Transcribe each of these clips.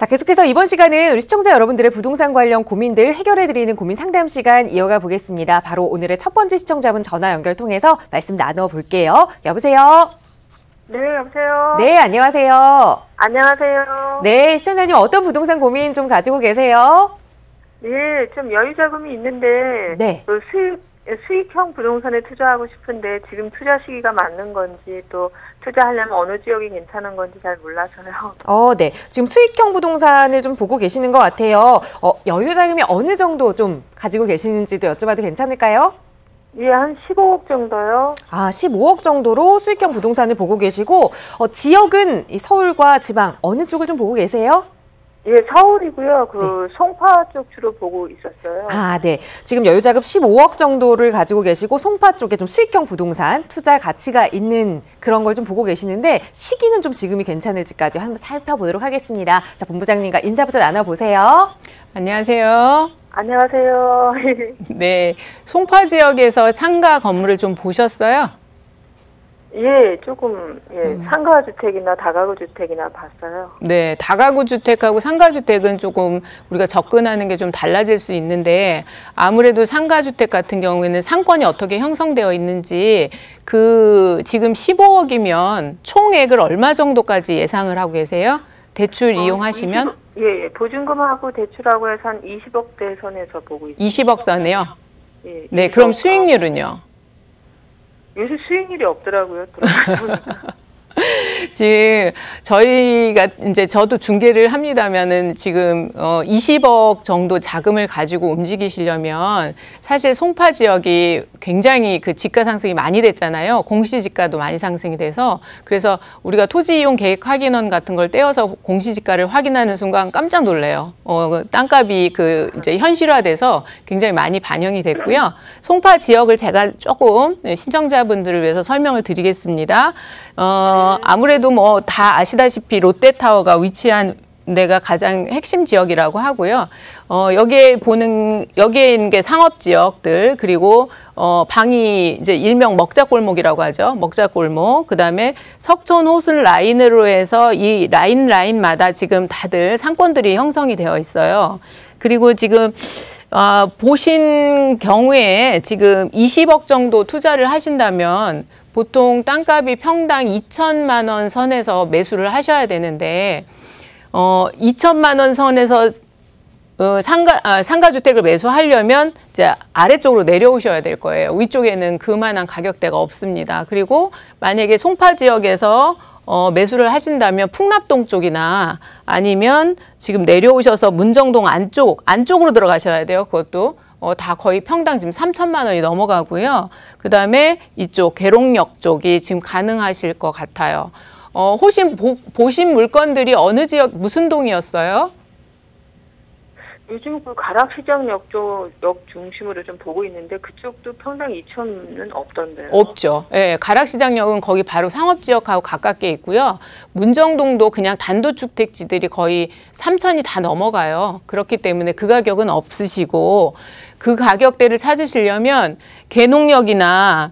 자, 계속해서 이번 시간은 우리 시청자 여러분들의 부동산 관련 고민들 해결해드리는 고민 상담 시간 이어가 보겠습니다. 바로 오늘의 첫 번째 시청자분 전화 연결 통해서 말씀 나눠볼게요. 여보세요? 네, 여보세요? 네, 안녕하세요. 안녕하세요. 네, 시청자님 어떤 부동산 고민 좀 가지고 계세요? 예, 좀 여유 자금이 있는데 네. 그 수익형 부동산에 투자하고 싶은데 지금 투자 시기가 맞는 건지 또 투자하려면 어느 지역이 괜찮은 건지 잘 몰라서요. 네. 지금 수익형 부동산을 좀 보고 계시는 것 같아요. 여유 자금이 어느 정도 좀 가지고 계시는지도 여쭤봐도 괜찮을까요? 예, 한 15억 정도요. 15억 정도로 수익형 부동산을 보고 계시고, 지역은 이 서울과 지방 어느 쪽을 좀 보고 계세요? 예, 서울이고요. 송파 쪽 주로 보고 있었어요. 네. 지금 여유자금 15억 정도를 가지고 계시고 송파 쪽에 좀 수익형 부동산 투자 가치가 있는 그런 걸 좀 보고 계시는데 시기는 좀 지금이 괜찮을지까지 한번 살펴보도록 하겠습니다. 자, 본부장님과 인사부터 나눠보세요. 안녕하세요. 안녕하세요. 네, 송파 지역에서 상가 건물을 좀 보셨어요? 예, 조금 상가주택이나 다가구 주택이나 봤어요. 네, 다가구 주택하고 상가 주택은 조금 우리가 접근하는 게 좀 달라질 수 있는데 아무래도 상가 주택 같은 경우에는 상권이 어떻게 형성되어 있는지 지금 15억이면 총액을 얼마 정도까지 예상을 하고 계세요? 대출 이용하시면? 예, 보증금하고 대출하고 해서 한 20억대 선에서 보고 있어요. 20억 선이요? 예, 네, 그럼 수익률은요? 요새 수익률이 없더라고요. 지금 저희가 이제 저도 중개를 합니다면은 지금 20억 정도 자금을 가지고 움직이시려면 사실 송파 지역이 굉장히 그 지가 상승이 많이 됐잖아요. 공시지가도 많이 상승이 돼서 그래서 우리가 토지 이용 계획 확인원 같은 걸 떼어서 공시지가를 확인하는 순간 깜짝 놀래요. 땅값이 이제 현실화돼서 굉장히 많이 반영이 됐고요. 송파 지역을 제가 조금 신청자분들을 위해서 설명을 드리겠습니다. 아무래도 뭐 다 아시다시피 롯데타워가 위치한 데가 가장 핵심 지역이라고 하고요. 여기에 있는 게 상업 지역들 그리고 방이 이제 일명 먹자골목이라고 하죠. 먹자골목. 그다음에 석촌 호순 라인으로 해서 이 라인마다 지금 다들 상권들이 형성이 되어 있어요. 그리고 지금 보신 경우에 지금 20억 정도 투자를 하신다면 보통 땅값이 평당 2천만 원 선에서 매수를 하셔야 되는데 2천만 원 선에서 상가주택을 매수하려면 이제 아래쪽으로 내려오셔야 될 거예요. 위쪽에는 그만한 가격대가 없습니다. 그리고 만약에 송파 지역에서 매수를 하신다면 풍납동 쪽이나 아니면 지금 내려오셔서 문정동 안쪽으로 들어가셔야 돼요. 그것도 다 거의 평당 지금 3천만 원이 넘어가고요. 그 다음에 이쪽 계룡역 쪽이 지금 가능하실 것 같아요. 혹시 보신 물건들이 어느 지역 무슨 동이었어요? 요즘 가락시장역 중심으로 좀 보고 있는데 그쪽도 평당 2천은 없던데요. 없죠. 예, 가락시장역은 거기 바로 상업지역하고 가깝게 있고요. 문정동도 그냥 단독주택지들이 거의 3천이 다 넘어가요. 그렇기 때문에 그 가격은 없으시고 그 가격대를 찾으시려면 계룡역이나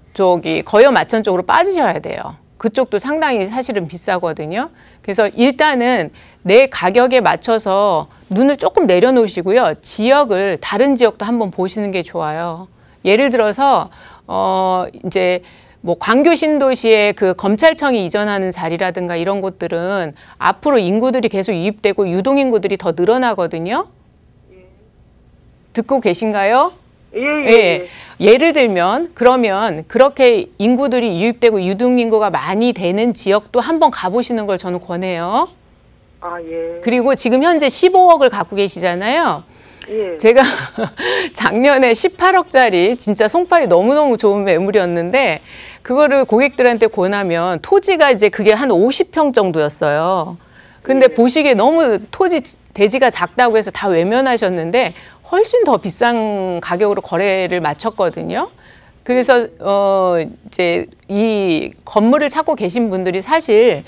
거여 마천 쪽으로 빠지셔야 돼요. 그쪽도 상당히 사실은 비싸거든요. 그래서 일단은 내 가격에 맞춰서 눈을 조금 내려놓으시고요. 다른 지역도 한번 보시는 게 좋아요. 예를 들어서 이제 뭐 광교 신도시에 그 검찰청이 이전하는 자리라든가 이런 곳들은 앞으로 인구들이 계속 유입되고 유동인구들이 더 늘어나거든요. 듣고 계신가요? 예. 예를 들면 그러면 그렇게 인구들이 유입되고 유동인구가 많이 되는 지역도 한번 가보시는 걸 저는 권해요. 예. 그리고 지금 현재 15억을 갖고 계시잖아요. 예. 제가 작년에 18억짜리 진짜 송파이 너무너무 좋은 매물이었는데 그거를 고객들한테 권하면 토지가 이제 그게 한 50평 정도였어요. 근데 보시기에 너무 대지가 작다고 해서 다 외면하셨는데 훨씬 더 비싼 가격으로 거래를 마쳤거든요. 그래서 이제 이 건물을 찾고 계신 분들이 사실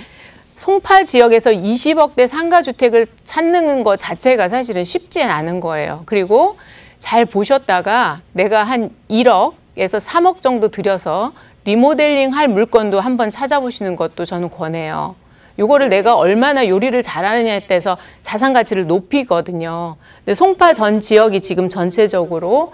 송파 지역에서 20억대 상가주택을 찾는 것 자체가 사실은 쉽지 않은 거예요. 그리고 잘 보셨다가 내가 한 1억에서 3억 정도 들여서 리모델링 할 물건도 한번 찾아보시는 것도 저는 권해요. 요거를 내가 얼마나 요리를 잘하느냐에 따라서 자산 가치를 높이거든요. 근데 송파 전 지역이 지금 전체적으로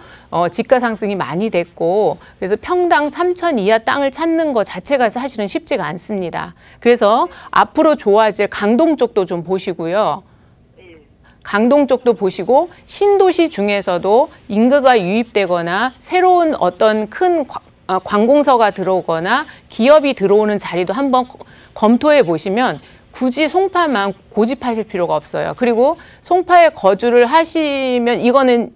지가 상승이 많이 됐고, 그래서 평당 3천 이하 땅을 찾는 것 자체가 사실은 쉽지가 않습니다. 그래서 앞으로 좋아질 강동 쪽도 좀 보시고요. 강동 쪽도 보시고, 신도시 중에서도 인구가 유입되거나 새로운 어떤 큰 관공서가 들어오거나 기업이 들어오는 자리도 한번 검토해 보시면 굳이 송파만 고집하실 필요가 없어요. 그리고 송파에 거주를 하시면 이거는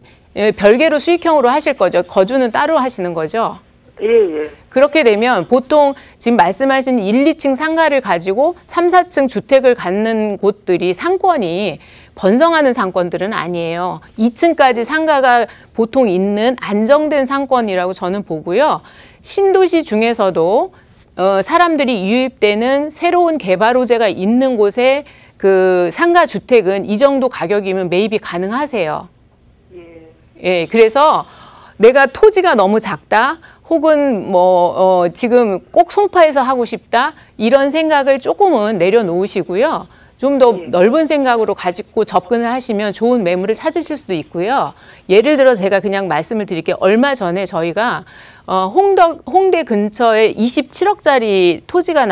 별개로 수익형으로 하실 거죠. 거주는 따로 하시는 거죠. 예. 그렇게 되면 보통 지금 말씀하신 1, 2층 상가를 가지고 3, 4층 주택을 갖는 곳들이 상권이 번성하는 상권들은 아니에요. 2층까지 상가가 보통 있는 안정된 상권이라고 저는 보고요. 신도시 중에서도 사람들이 유입되는 새로운 개발 호재가 있는 곳에 그 상가 주택은 이 정도 가격이면 매입이 가능하세요. 예, 그래서 내가 토지가 너무 작다, 혹은 지금 꼭 송파에서 하고 싶다, 이런 생각을 조금은 내려놓으시고요. 좀 더 넓은 생각으로 가지고 접근을 하시면 좋은 매물을 찾으실 수도 있고요. 예를 들어 제가 그냥 말씀을 드릴게요. 얼마 전에 저희가 홍대 근처에 27억짜리 토지가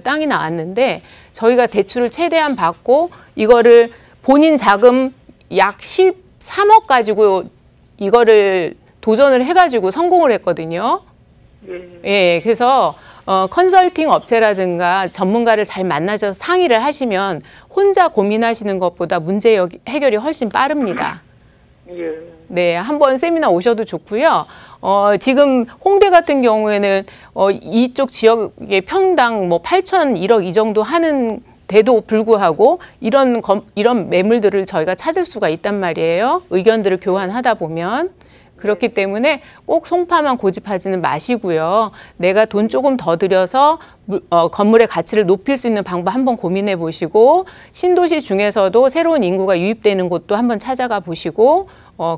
땅이 나왔는데, 저희가 대출을 최대한 받고 이거를 본인 자금 약 13억 가지고 이거를 도전을 해가지고 성공을 했거든요. 예, 그래서 컨설팅 업체라든가 전문가를 잘 만나셔서 상의를 하시면 혼자 고민하시는 것보다 문제 해결이 훨씬 빠릅니다. 네, 한번 세미나 오셔도 좋고요. 지금 홍대 같은 경우에는 이쪽 지역의 평당 뭐 8천, 1억 이 정도 하는 데도 불구하고 이런 매물들을 저희가 찾을 수가 있단 말이에요. 의견들을 교환하다 보면. 그렇기 때문에 꼭 송파만 고집하지는 마시고요. 내가 돈 조금 더 들여서 건물의 가치를 높일 수 있는 방법 한번 고민해 보시고, 신도시 중에서도 새로운 인구가 유입되는 곳도 한번 찾아가 보시고,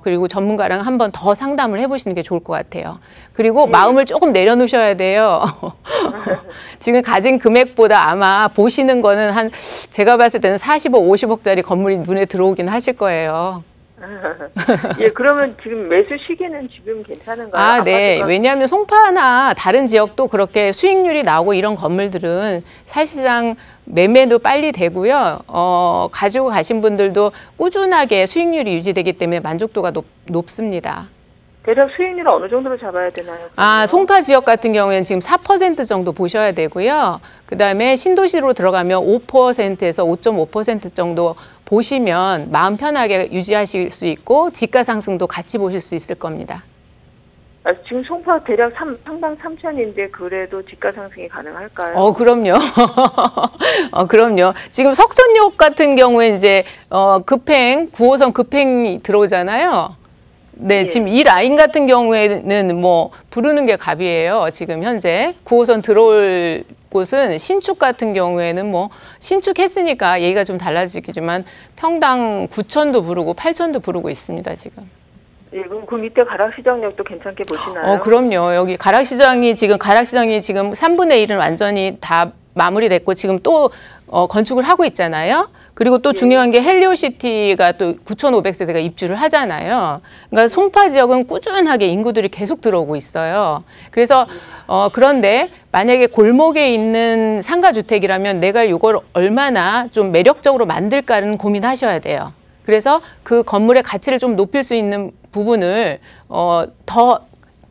그리고 전문가랑 한번 더 상담을 해보시는 게 좋을 것 같아요. 그리고 마음을 조금 내려놓으셔야 돼요. 지금 가진 금액보다 아마 보시는 거는 제가 봤을 때는 40억, 50억짜리 건물이 눈에 들어오긴 하실 거예요. 예, 그러면 지금 매수 시기는 지금 괜찮은가요? 아, 네. 왜냐하면 송파나 다른 지역도 그렇게 수익률이 나오고 이런 건물들은 사실상 매매도 빨리 되고요. 가지고 가신 분들도 꾸준하게 수익률이 유지되기 때문에 만족도가 높습니다. 대략 수익률을 어느 정도로 잡아야 되나요? 아, 송파 지역 같은 경우에는 지금 4% 정도 보셔야 되고요. 그다음에 신도시로 들어가면 5%에서 5.5% 정도 보시면 마음 편하게 유지하실 수 있고 지가 상승도 같이 보실 수 있을 겁니다. 지금 송파 대략 상당 3천인데 그래도 지가 상승이 가능할까요? 그럼요. 그럼요. 지금 석천역 같은 경우에 이제 9호선 급행이 들어오잖아요. 네, 지금 이 라인 같은 경우에는 뭐 부르는 게 갑이에요. 지금 현재 9호선 들어올 곳은 신축 같은 경우에는 뭐 신축했으니까 얘기가 좀 달라지겠지만 평당 9천도 부르고 8천도 부르고 있습니다, 지금. 예, 그럼 그 밑에 가락시장역도 괜찮게 보시나요? 그럼요. 여기 가락시장이 지금 3분의 1은 완전히 다 마무리됐고 지금 또 건축을 하고 있잖아요. 그리고 또 중요한 게 헬리오시티가 또 9,500세대가 입주를 하잖아요. 그러니까 송파 지역은 꾸준하게 인구들이 계속 들어오고 있어요. 그래서 그런데 만약에 골목에 있는 상가주택이라면 내가 이걸 얼마나 좀 매력적으로 만들까는 고민하셔야 돼요. 그래서 그 건물의 가치를 좀 높일 수 있는 부분을 더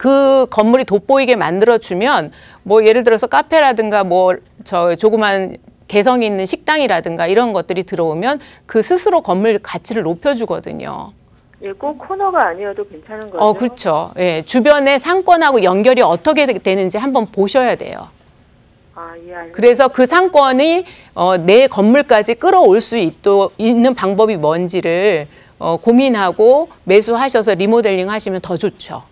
그 건물이 돋보이게 만들어주면 뭐 예를 들어서 카페라든가 뭐 조그만 개성 있는 식당이라든가 이런 것들이 들어오면 그 스스로 건물 가치를 높여주거든요. 예, 꼭 코너가 아니어도 괜찮은 거죠? 그렇죠. 예, 주변의 상권하고 연결이 어떻게 되는지 한번 보셔야 돼요. 아, 예, 알겠습니다. 그래서 그 상권이 내 건물까지 끌어올 수 있는 방법이 뭔지를 고민하고 매수하셔서 리모델링 하시면 더 좋죠.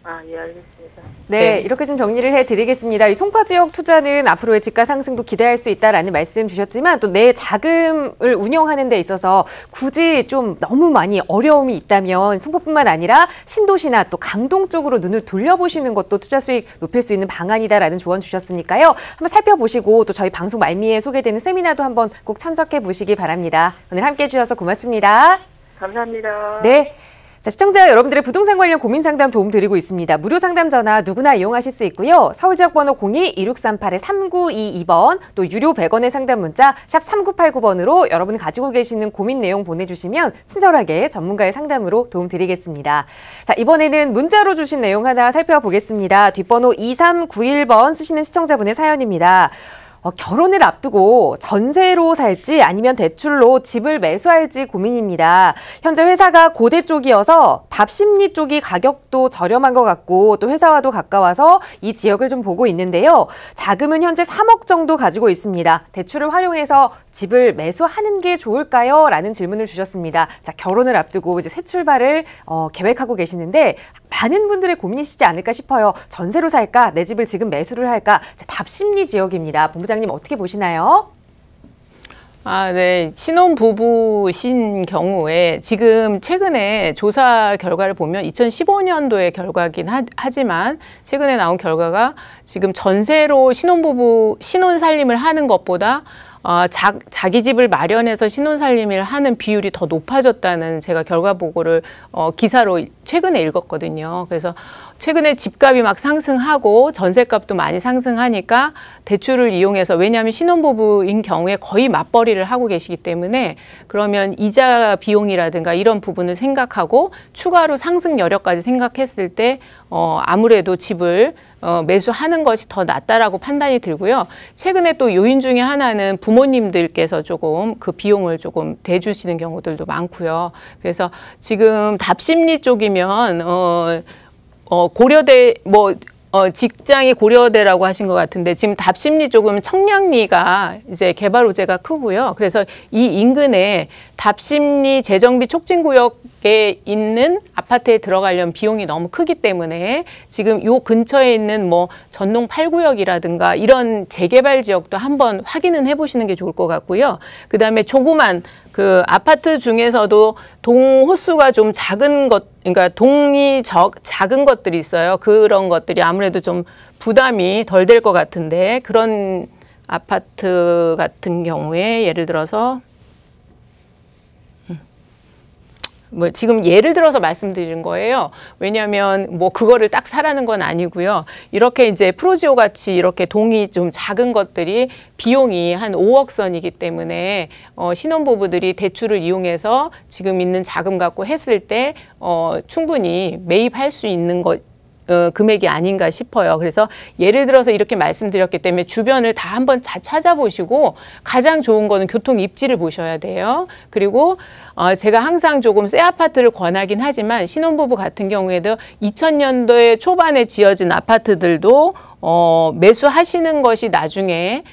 아, 예, 알겠습니다. 네, 이렇게 좀 정리를 해드리겠습니다. 이 송파 지역 투자는 앞으로의 집가 상승도 기대할 수 있다라는 말씀 주셨지만 또 내 자금을 운영하는 데 있어서 굳이 좀 너무 많이 어려움이 있다면 송파뿐만 아니라 신도시나 또 강동 쪽으로 눈을 돌려보시는 것도 투자 수익 높일 수 있는 방안이다라는 조언 주셨으니까요. 한번 살펴보시고 또 저희 방송 말미에 소개되는 세미나도 한번 꼭 참석해 보시기 바랍니다. 오늘 함께해 주셔서 고맙습니다. 감사합니다. 네. 자, 시청자 여러분들의 부동산 관련 고민 상담 도움 드리고 있습니다. 무료 상담 전화 누구나 이용하실 수 있고요. 서울 지역 번호 02-2638-3922번 또 유료 100원의 상담 문자 샵 3989번으로 여러분이 가지고 계시는 고민 내용 보내주시면 친절하게 전문가의 상담으로 도움 드리겠습니다. 자, 이번에는 문자로 주신 내용 하나 살펴보겠습니다. 뒷번호 2391번 쓰시는 시청자분의 사연입니다. 결혼을 앞두고 전세로 살지 아니면 대출로 집을 매수할지 고민입니다. 현재 회사가 고대 쪽이어서 답심리 쪽이 가격도 저렴한 것 같고 또 회사와도 가까워서 이 지역을 좀 보고 있는데요. 자금은 현재 3억 정도 가지고 있습니다. 대출을 활용해서 집을 매수하는 게 좋을까요? 라는 질문을 주셨습니다. 자, 결혼을 앞두고 이제 새 출발을 계획하고 계시는데 많은 분들의 고민이시지 않을까 싶어요. 전세로 살까? 내 집을 지금 매수를 할까? 자, 답심리 지역입니다. 본부장님 어떻게 보시나요? 네. 신혼부부신 경우에 지금 최근에 조사 결과를 보면 2015년도의 결과긴 하지만 최근에 나온 결과가 지금 전세로 신혼살림을 하는 것보다 자기 집을 마련해서 신혼살림을 하는 비율이 더 높아졌다는 제가 결과 보고를 기사로 최근에 읽었거든요. 그래서 최근에 집값이 막 상승하고 전세값도 많이 상승하니까 대출을 이용해서 왜냐하면 신혼부부인 경우에 거의 맞벌이를 하고 계시기 때문에 그러면 이자 비용이라든가 이런 부분을 생각하고 추가로 상승 여력까지 생각했을 때 아무래도 집을 매수하는 것이 더 낫다라고 판단이 들고요. 최근에 또 요인 중에 하나는 부모님들께서 조금 그 비용을 조금 대주시는 경우들도 많고요. 그래서 지금 답심리 쪽이면 고려대 직장이 고려대라고 하신 것 같은데 지금 답심리 쪽은 청량리가 이제 개발 호재가 크고요. 그래서 이 인근에 답심리 재정비 촉진구역에 있는 아파트에 들어가려면 비용이 너무 크기 때문에 지금 요 근처에 있는 뭐 전농 8구역이라든가 이런 재개발 지역도 한번 확인은 해보시는 게 좋을 것 같고요. 그 다음에 조그만 그 아파트 중에서도 동 호수가 좀 작은 것, 그러니까 동이 작은 것들이 있어요. 그런 것들이 아무래도 좀 부담이 덜 될 것 같은데 그런 아파트 같은 경우에 예를 들어서 뭐 지금 예를 들어서 말씀드리는 거예요. 왜냐하면 뭐 그거를 딱 사라는 건 아니고요. 이렇게 이제 프로지오 같이 이렇게 동이 좀 작은 것들이 비용이 한 5억 선이기 때문에 신혼부부들이 대출을 이용해서 지금 있는 자금 갖고 했을 때 충분히 매입할 수 있는 것 금액이 아닌가 싶어요. 그래서 예를 들어서 이렇게 말씀드렸기 때문에 주변을 다 한번 찾아보시고 가장 좋은 거는 교통 입지를 보셔야 돼요. 그리고 제가 항상 조금 새 아파트를 권하긴 하지만 신혼부부 같은 경우에도 2000년도에 초반에 지어진 아파트들도 매수하시는 것이 나중에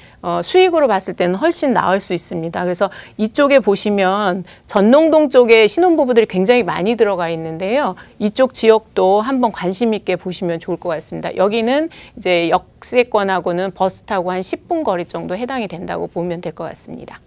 수익으로 봤을 때는 훨씬 나을 수 있습니다. 그래서 이쪽에 보시면 전농동 쪽에 신혼부부들이 굉장히 많이 들어가 있는데요. 이쪽 지역도 한번 관심 있게 보시면 좋을 것 같습니다. 여기는 이제 역세권하고는 버스 타고 한 10분 거리 정도 해당이 된다고 보면 될 것 같습니다.